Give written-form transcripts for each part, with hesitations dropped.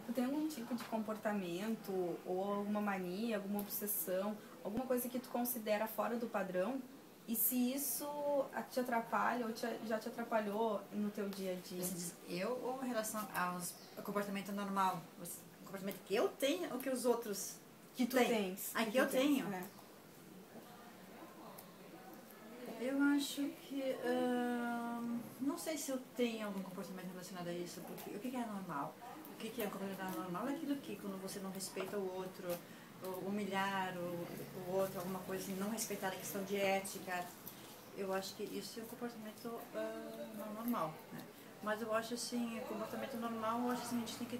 Tu tem algum tipo de comportamento ou alguma mania, alguma obsessão, alguma coisa que tu considera fora do padrão? E se isso te atrapalha ou já te atrapalhou no teu dia a dia? Você diz eu ou em relação ao comportamento normal? O comportamento que eu tenho ou que os outros Que tu têm? tens. Ah, que eu tenho? É. Eu acho que... não sei se eu tenho algum comportamento relacionado a isso, porque o que é normal? O que é um comportamento normal? É aquilo que quando você não respeita o outro, ou humilhar o outro, alguma coisa assim, não respeitar a questão de ética. Eu acho que isso é um comportamento não normal, né? Mas eu acho assim, comportamento normal, eu acho assim, a gente tem que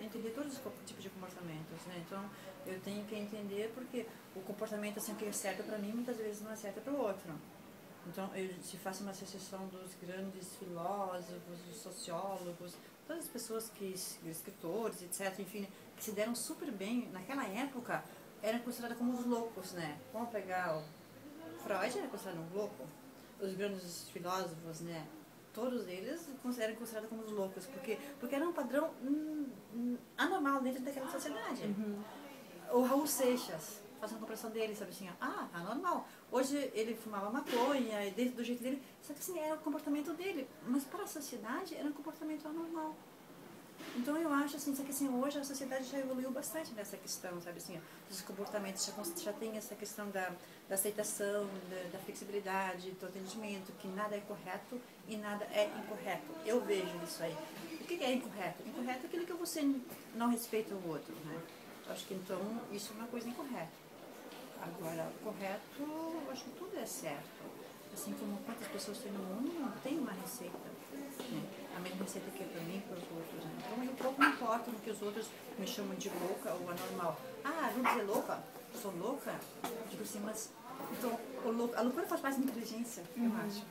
entender todos os tipos de comportamentos, né? Então, eu tenho que entender porque o comportamento assim, que é certo para mim, muitas vezes não é certo para o outro. Então, se faz uma associação dos grandes filósofos, dos sociólogos, todas as pessoas escritores, etc., enfim, que se deram super bem naquela época, eram consideradas como os loucos, né? Vamos pegar o Freud, era considerado um louco. Os grandes filósofos, né? Todos eles eram considerados como os loucos, porque era um padrão anormal dentro daquela sociedade. Uhum. O Raul Seixas, fazendo uma comparação dele, sabe assim, anormal. Hoje ele fumava maconha, dentro do jeito dele, só que assim, era o comportamento dele, mas para a sociedade era um comportamento anormal. Então eu acho assim, só que assim, hoje a sociedade já evoluiu bastante nessa questão, sabe assim, os comportamentos já tem essa questão da aceitação, da flexibilidade, do atendimento, que nada é correto e nada é incorreto. Eu vejo isso aí. O que é incorreto? Incorreto é aquilo que você não respeita o outro, né? Eu acho que então isso é uma coisa incorreta. Agora, correto, eu acho que tudo é certo. Assim como quantas pessoas tem no mundo, não tem uma receita. Né? A mesma receita que é para mim e para os outros. Né? Então, eu pouco me importo no que os outros me chamam de louca ou anormal. Vou dizer louca? Sou louca? Eu digo assim, mas... Então, a loucura faz parte da inteligência, eu acho.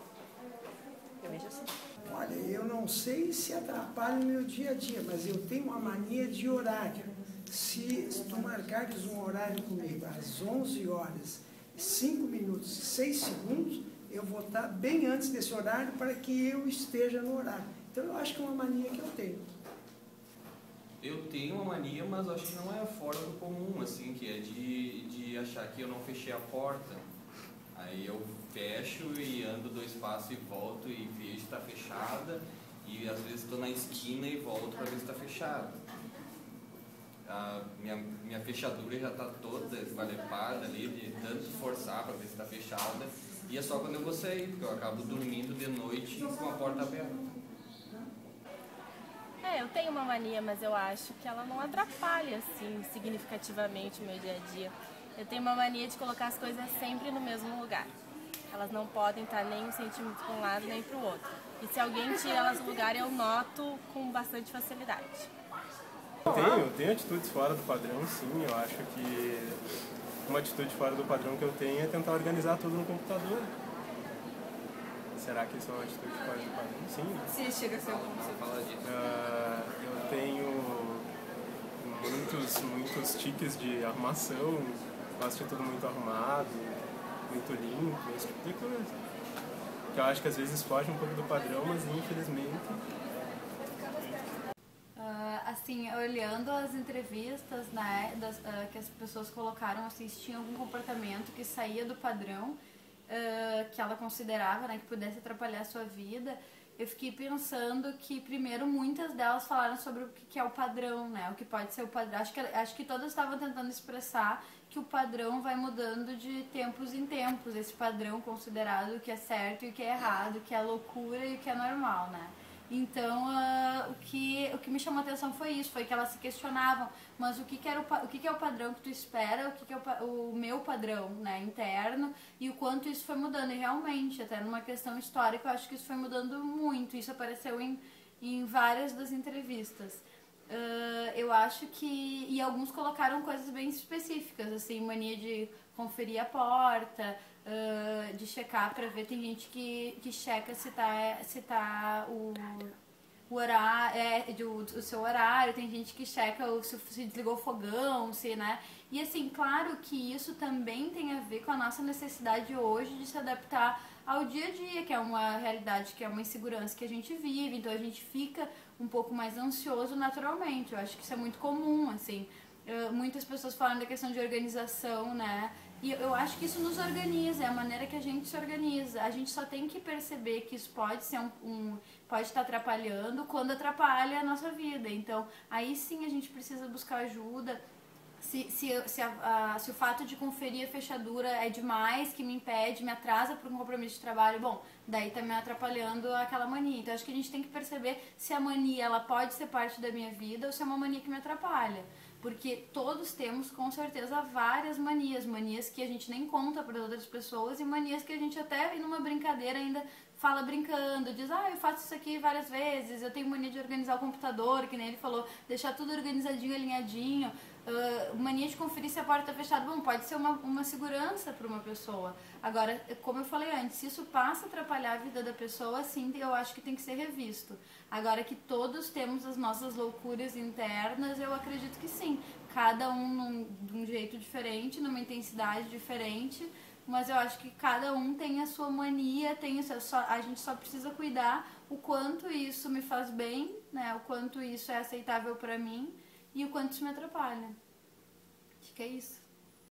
Eu vejo assim. Olha, eu não sei se atrapalha o meu dia a dia, mas eu tenho uma mania de horário. Se tu marcares um horário comigo às 11 horas, 5 minutos e 6 segundos, eu vou estar bem antes desse horário para que eu esteja no horário. Então eu acho que é uma mania que eu tenho. Eu tenho uma mania, mas acho que não é fora do comum, assim, que é de achar que eu não fechei a porta. Aí eu fecho e ando 2 passos e volto e vejo se está fechada. E às vezes estou na esquina e volto para ver se está fechada. A minha fechadura já está toda esvalepada ali, de tanto forçar para ver se está fechada. E é só quando eu vou sair, porque eu acabo dormindo de noite com a porta aberta. Eu tenho uma mania, mas eu acho que ela não atrapalha, assim, significativamente o meu dia a dia. Eu tenho uma mania de colocar as coisas sempre no mesmo lugar. Elas não podem estar nem um centímetro para um lado nem para o outro. E se alguém tira elas do lugar, eu noto com bastante facilidade. Eu tenho atitudes fora do padrão, sim. Eu acho que uma atitude fora do padrão que eu tenho é tentar organizar tudo no computador. Será que isso é uma atitude fora do padrão? Sim. Se chega a ser você fala disso. Eu tenho muitos tiques de arrumação, gosto de tudo muito arrumado, muito limpo, esse tipo de coisa. Que eu acho que às vezes foge um pouco do padrão, mas infelizmente... Assim, olhando as entrevistas, né, que as pessoas colocaram, assim, se tinha algum comportamento que saía do padrão, que ela considerava, né, que pudesse atrapalhar a sua vida, eu fiquei pensando que, primeiro, muitas delas falaram sobre o que é o padrão, né, o que pode ser o padrão. Acho que todas estavam tentando expressar que o padrão vai mudando de tempos em tempos, esse padrão considerado o que é certo e o que é errado, o que é loucura e o que é normal, né. Então, o que me chamou a atenção foi isso, foi que elas se questionavam, mas o que é o padrão que tu espera, o que é o meu padrão, né, interno, e o quanto isso foi mudando. E realmente, até numa questão histórica, eu acho que isso foi mudando muito, isso apareceu em várias das entrevistas. Eu acho que... E alguns colocaram coisas bem específicas, assim, mania de conferir a porta, de checar pra ver, tem gente que checa se tá o horário, o seu horário, tem gente que checa se desligou o fogão, né? E assim, claro que isso também tem a ver com a nossa necessidade hoje de se adaptar ao dia a dia, que é uma realidade, que é uma insegurança que a gente vive, então a gente fica um pouco mais ansioso naturalmente. Eu acho que isso é muito comum, assim. Muitas pessoas falam da questão de organização, né? E eu acho que isso nos organiza, é a maneira que a gente se organiza. A gente só tem que perceber que isso pode ser pode estar atrapalhando quando atrapalha a nossa vida. Então, aí sim a gente precisa buscar ajuda. Se o fato de conferir a fechadura é demais, que me impede, me atrasa para um compromisso de trabalho, bom, daí tá me atrapalhando aquela mania. Então, acho que a gente tem que perceber se a mania ela pode ser parte da minha vida ou se é uma mania que me atrapalha. Porque todos temos, com certeza, várias manias. Manias que a gente nem conta para outras pessoas e manias que a gente até, numa brincadeira, ainda fala brincando. Diz, eu faço isso aqui várias vezes, eu tenho mania de organizar o computador, que nem ele falou, deixar tudo organizadinho, alinhadinho. Mania de conferir se a porta está fechada. Bom, pode ser uma segurança para uma pessoa. Agora, como eu falei antes, se isso passa a atrapalhar a vida da pessoa, sim, eu acho que tem que ser revisto. Agora que todos temos as nossas loucuras internas, eu acredito que sim. Cada um de um jeito diferente, numa intensidade diferente, mas eu acho que cada um tem a sua mania, a gente só precisa cuidar o quanto isso me faz bem, né? O quanto isso é aceitável para mim e o quanto isso me atrapalha. Acho que é isso.